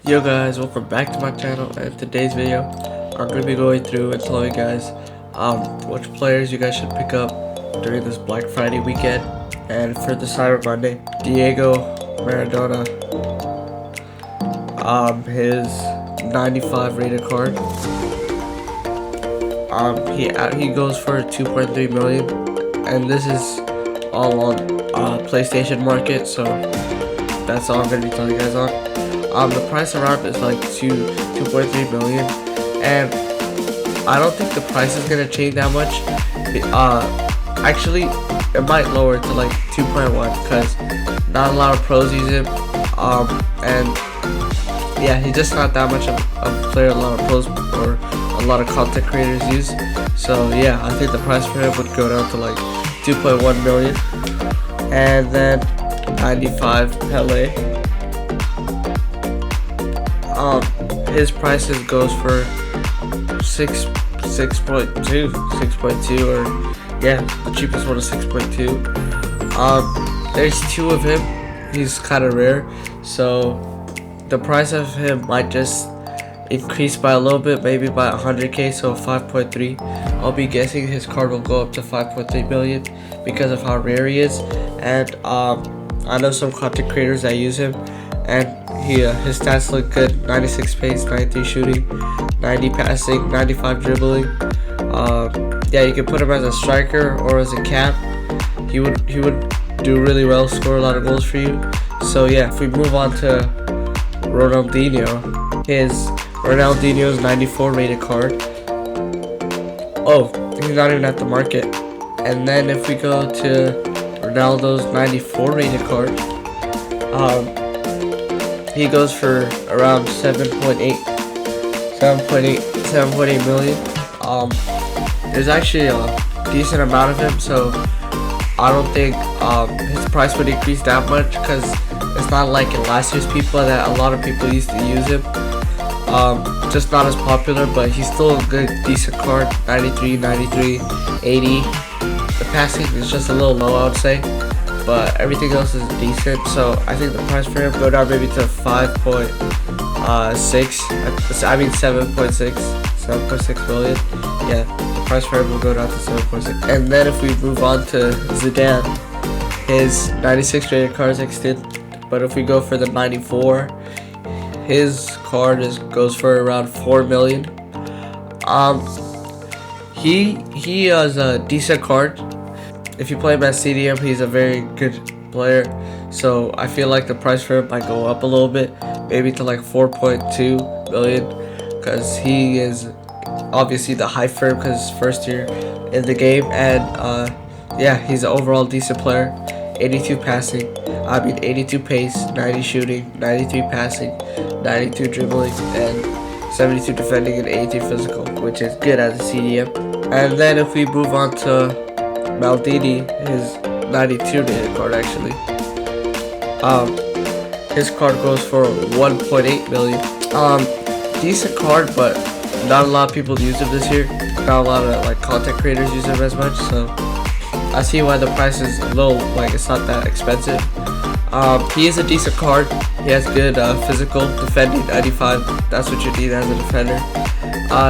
Yo guys, welcome back to my channel, and today's video I'm going to be going through and telling you guys which players you guys should pick up during this Black Friday weekend and for the Cyber Monday. Diego Maradona, his 95 rated card, he goes for 2.3 million, and this is all on PlayStation Market, so that's all I'm going to be telling you guys on. The price around is like 2.3 million, and I don't think the price is gonna change that much. Actually, it might lower to like 2.1 because not a lot of pros use him. And yeah, he's just not that much of a player a lot of pros or a lot of content creators use. So yeah, I think the price for him would go down to like 2.1 million, and then 95 Pele. His prices goes for 6.2, or yeah, the cheapest one is 6.2. There's two of him. He's kind of rare, so the price of him might just increase by a little bit, maybe by 100k, so 5.3. I'll be guessing his card will go up to 5.3 million because of how rare he is, and I know some content creators that use him, and his stats look good. 96 pace, 93 shooting, 90 passing, 95 dribbling. Yeah, you can put him as a striker or as a cap. He would do really well, score a lot of goals for you. So yeah, if we move on to Ronaldinho, Ronaldinho's 94 rated card. Oh, he's not even at the market. And then if we go to Ronaldo's 94 rated card, he goes for around 7.8 million. There's actually a decent amount of him, so I don't think his price would increase that much, because it's not like in last year's FIFA that a lot of people used to use him. Just not as popular, but he's still a good, decent card. 93, 93, 80. The passing is just a little low, I would say, but everything else is decent, so I think the price for him go down maybe to 7.6 million. Yeah, the price for him will go down to 7.6. And then if we move on to Zidane, his 96 rated card is extended, but if we go for the 94, his card goes for around 4 million. He has a decent card. If you play him at CDM, he's a very good player, so I feel like the price for him might go up a little bit, maybe to like 4.2 million, because he is obviously the hype for him because his first year in the game, and yeah, he's an overall decent player. 82 pace, 90 shooting, 93 passing, 92 dribbling, and 72 defending, and 83 physical, which is good as a CDM. And then if we move on to Maldini, his 92 rated card, actually, his card goes for 1.8 million. Decent card, but not a lot of people use him this year. Not a lot of like content creators use him as much, so I see why the price is low. Like, it's not that expensive. He is a decent card. He has good physical, defending, 95. That's what you need as a defender.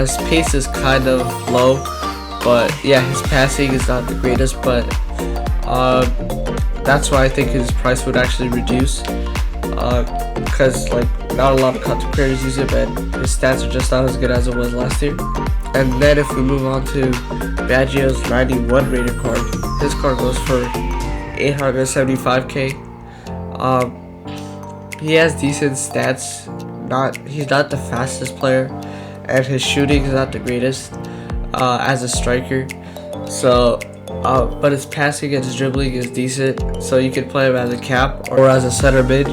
His pace is kind of low, but yeah, his passing is not the greatest, but that's why I think his price would actually reduce, because like not a lot of content creators use it, and his stats are just not as good as it was last year. And then if we move on to Baggio's 91 rated card, his card goes for 875k. He has decent stats. He's not the fastest player, and his shooting is not the greatest as a striker, so but his passing and his dribbling is decent, so you can play him as a cap or as a center mid.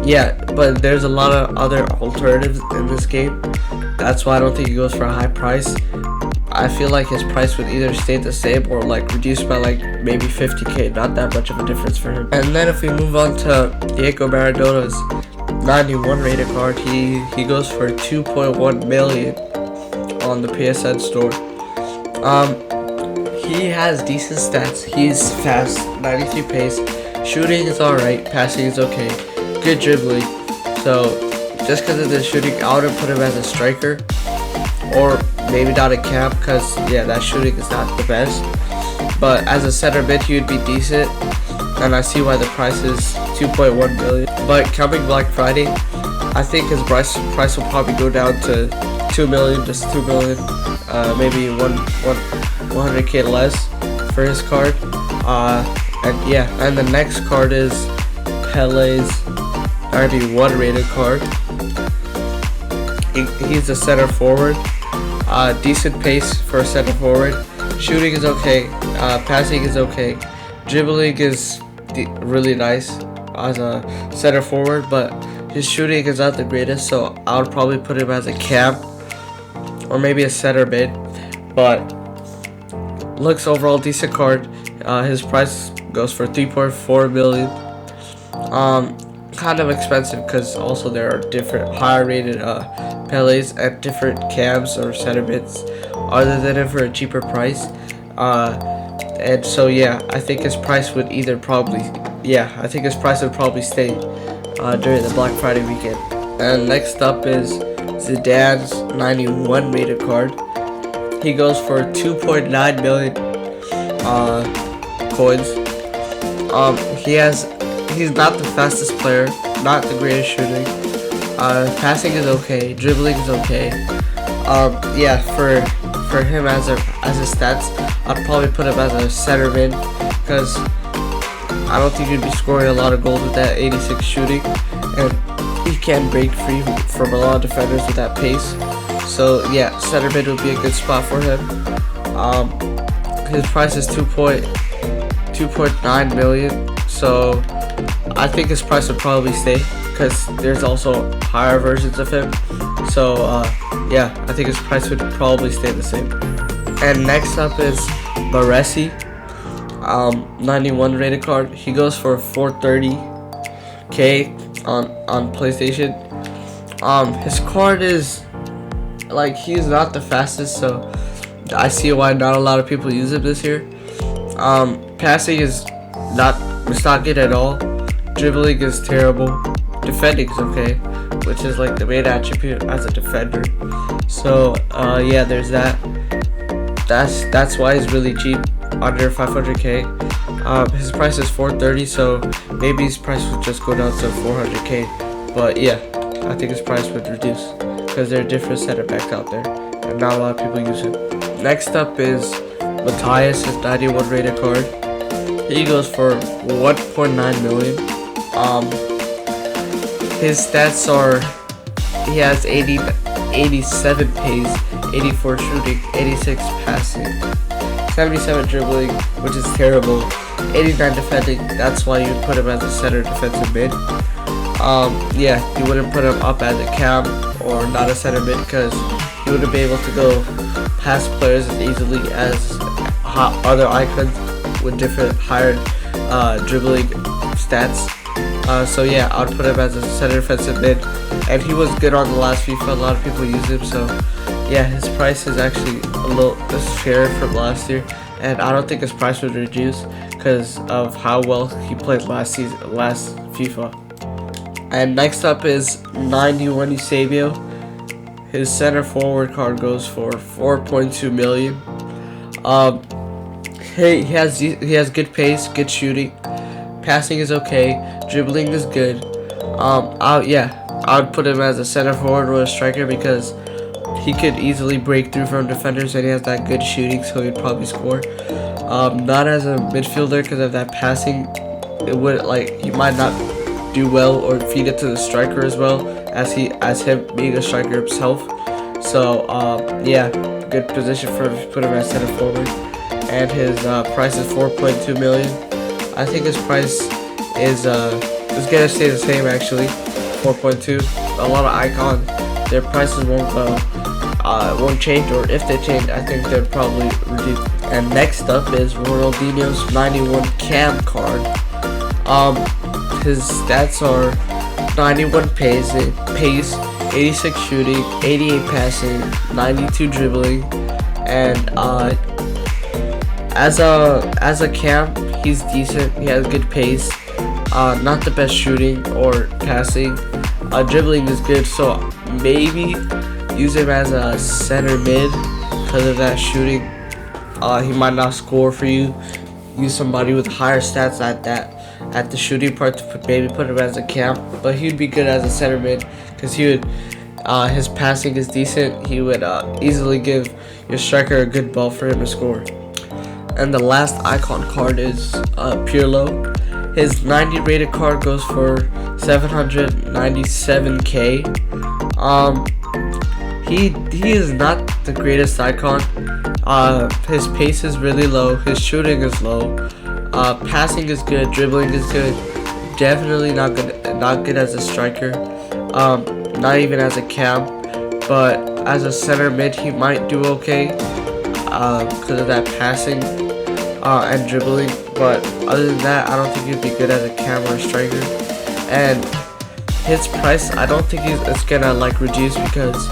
Yeah, but there's a lot of other alternatives in this game. That's why I don't think he goes for a high price. I feel like his price would either stay the same or like reduce by like maybe 50k, not that much of a difference for him. And then if we move on to Diego Maradona's 91 rated card, he goes for 2.1 million on the PSN store. He has decent stats. He's fast, 93 pace, shooting is alright, passing is okay, good dribbling. So just because of the shooting, I would have put him as a striker, or maybe not a cam, because yeah, that shooting is not the best. But as a center mid, he would be decent, and I see why the price is 2.1 million. But coming Black Friday, I think his price will probably go down to 2 million, just 2 million, maybe 100k less for his card. And yeah, and the next card is Pele's 91 rated card. He's a center forward, decent pace for a center forward. Shooting is okay, passing is okay, dribbling is really nice as a center forward, but his shooting is not the greatest, so I would probably put him as a cam or maybe a center mid. But looks overall decent card. His price goes for 3.4 million. Kind of expensive because also there are different higher rated Pele's at different cams or center mids other than him for a cheaper price. And so yeah, I think his price would probably stay during the Black Friday weekend. And next up is Zidane's 91 rated card. He goes for 2.9 million coins. He's not the fastest player, not the greatest shooting. Passing is okay, dribbling is okay. Yeah, for him as his stats, I'd probably put him as a center mid because I don't think he'd be scoring a lot of goals with that 86 shooting, and he can break free from a lot of defenders with that pace. So yeah, center mid would be a good spot for him. His price is 2.9 million, so I think his price would probably stay because there's also higher versions of him. So yeah, I think his price would probably stay the same. And next up is Baresi, 91 rated card. He goes for 430k on PlayStation. His card is like, he's not the fastest, so I see why not a lot of people use him this year. Passing is not good at all. Dribbling is terrible. Defending is okay, which is like the main attribute as a defender. So yeah, there's that. That's why he's really cheap, under 500k. His price is 430, so maybe his price would just go down to 400k. But yeah, I think his price would reduce because there are different center backs out there, and not a lot of people use him. Next up is Matthias, his 91 rated card. He goes for 1.9 million. His stats are, he has 87 pace, 84 shooting, 86 passing, 77 dribbling, which is terrible, 89 defending. That's why you would put him as a center defensive mid. Yeah, you wouldn't put him up as a cam or not a center mid because you wouldn't be able to go past players as easily as other icons with different higher dribbling stats. So yeah, I would put him as a center defensive mid, and he was good on the last FIFA. A lot of people use him, so yeah, his price is actually a little fair from last year, and I don't think his price would reduce because of how well he played last FIFA. And next up is 91 Eusebio. His center forward card goes for 4.2 million. He has good pace, good shooting, passing is okay, dribbling is good. I would put him as a center forward or a striker because he could easily break through from defenders, and he has that good shooting, so he'd probably score. Not as a midfielder because of that passing. It would, like, he might not do well or feed it to the striker as well as him being a striker himself. So yeah, good position for put him as center forward. And his price is 4.2 million. I think his price is gonna stay the same actually, 4.2. A lot of icons, their prices won't change, or if they change, I think they're probably reduce. And next up is Ronaldinho's 91 cam card. His stats are 91 pace, 86 shooting, 88 passing, 92 dribbling, and as a cam, he's decent. He has good pace. Not the best shooting or passing. Dribbling is good, so maybe use him as a center mid because of that shooting. He might not score for you. Use somebody with higher stats at the shooting part to maybe put him as a cam, but he'd be good as a center mid because he would. His passing is decent. He would easily give your striker a good ball for him to score. And the last icon card is Pirlo. His 90 rated card goes for 797k. He is not the greatest icon. His pace is really low. His shooting is low. Passing is good. Dribbling is good. Definitely not good as a striker. Not even as a cam. But as a center mid, he might do okay because of that passing and dribbling. But other than that, I don't think he'd be good as a cam or a striker. And his price, I don't think it's gonna like reduce because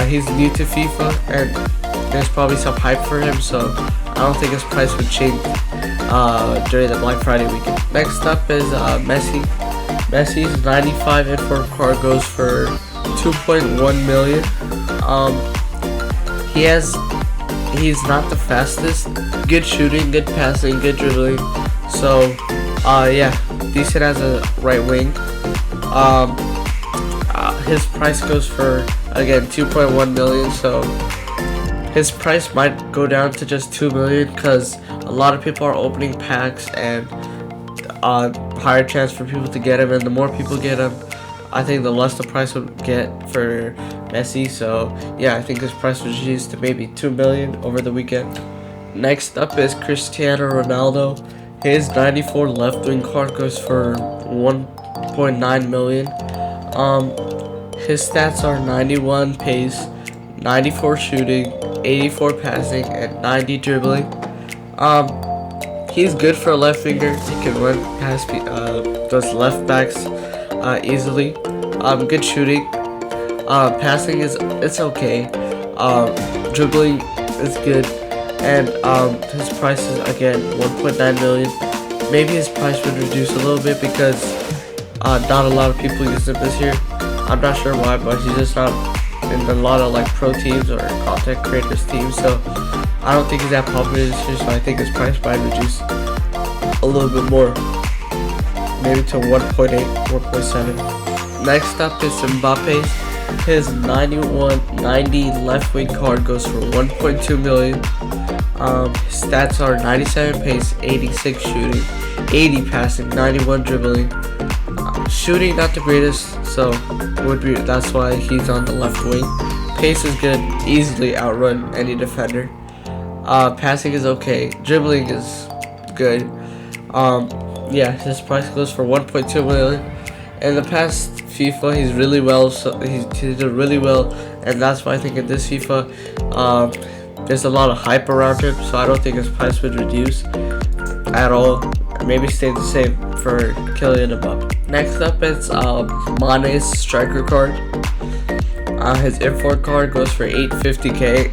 he's new to FIFA and there's probably some hype for him, so I don't think his price would change during the Black Friday weekend. Next up is Messi. Messi's 95 inform card goes for 2.1 million. He's not the fastest. Good shooting, good passing, good dribbling. So yeah, decent as a right wing. His price goes for again 2.1 million. So his price might go down to just 2 million because a lot of people are opening packs and higher chance for people to get him, and the more people get him, I think the less the price would get for Messi. So yeah, I think his price was reduced to maybe 2 million over the weekend. Next up is Cristiano Ronaldo. His 94 left wing card goes for 1.9 million. His stats are 91 pace, 94 shooting, 84 passing, and 90 dribbling. He's good for a left winger. He can run past those left backs easily. Good shooting. Passing it's okay. Dribbling is good, and his price is again 1.9 million. Maybe his price would reduce a little bit because not a lot of people use him this year. I'm not sure why, but he's just not in a lot of like pro teams or content creators teams, so I don't think he's that popular this year. So I think his price might reduce a little bit more, maybe to 1.8, 1.7. Next up is Mbappe. His 90 left wing card goes for 1.2 million. His stats are 97 pace, 86 shooting, 80 passing, 91 dribbling. Shooting not the greatest, so that's why he's on the left wing. Pace is good, easily outrun any defender. Passing is okay, dribbling is good. Yeah, his price goes for 1.2 million. In the past FIFA, he's really well, so he did really well, and that's why I think in this FIFA, there's a lot of hype around him. So I don't think his price would reduce at all. Maybe stay the same for Kylian Mbappe. Next up is Mane's striker card. His import card goes for 850k.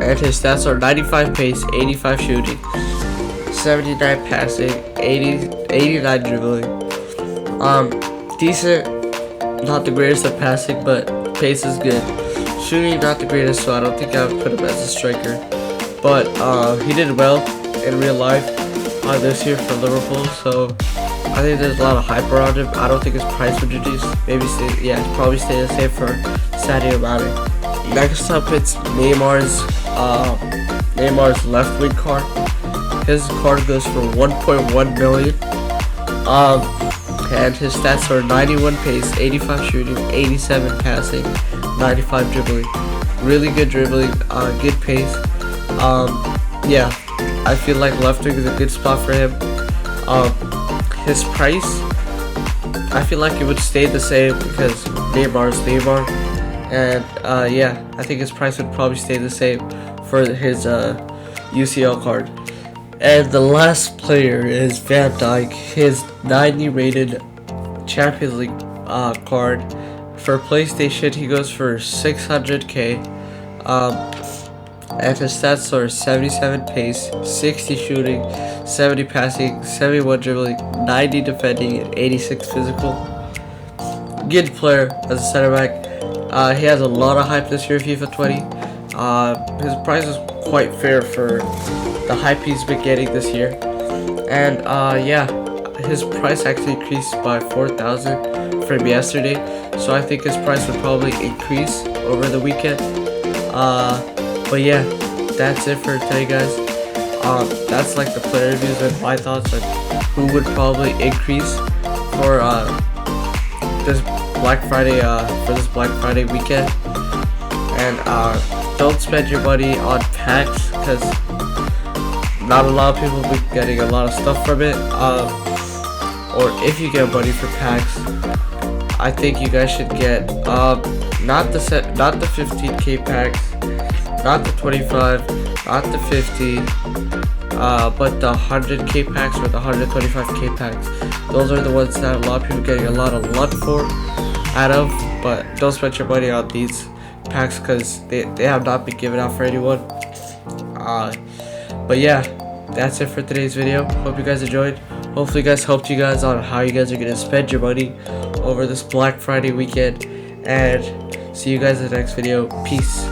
And his stats are 95 pace, 85 shooting, 79 passing, 89 dribbling. Decent, not the greatest at passing, but pace is good. Shooting not the greatest, so I don't think I would put him as a striker. But he did well in real life this year for Liverpool, so I think there's a lot of hype around him. I don't think his price would reduce. Maybe probably stay the same for Sadio Mane. Next up, it's Neymar's left wing card. His card goes for 1.1 million. And his stats are 91 pace, 85 shooting, 87 passing, 95 dribbling. Really good dribbling, good pace. Yeah, I feel like left wing is a good spot for him. His price, I feel like it would stay the same because Neymar is Neymar. And yeah, I think his price would probably stay the same for his UCL card. And the last player is Van Dijk. His 90 rated Champions League card for PlayStation, he goes for 600k. And his stats are 77 pace, 60 shooting, 70 passing, 71 dribbling, 90 defending, and 86 physical. good player as a center back. He has a lot of hype this year in FIFA 20. His price is quite fair for the hype he's been getting this year. And yeah, his price actually increased by 4,000 from yesterday. So I think his price would probably increase over the weekend. But yeah, that's it for today, guys. That's like the player reviews and my thoughts on who would probably increase for this Black Friday weekend. And don't spend your money on packs, because not a lot of people will be getting a lot of stuff from it. Or if you get money for packs, I think you guys should get not the 15k packs, not the 25, not the 50, but the 100k packs or the 125k packs. Those are the ones that a lot of people are getting a lot of luck out of. But don't spend your money on these packs, because they have not been given out for anyone. But yeah, that's it for today's video. Hope you guys enjoyed. Hopefully guys helped you guys on how you guys are gonna spend your money over this Black Friday weekend, and see you guys in the next video. Peace.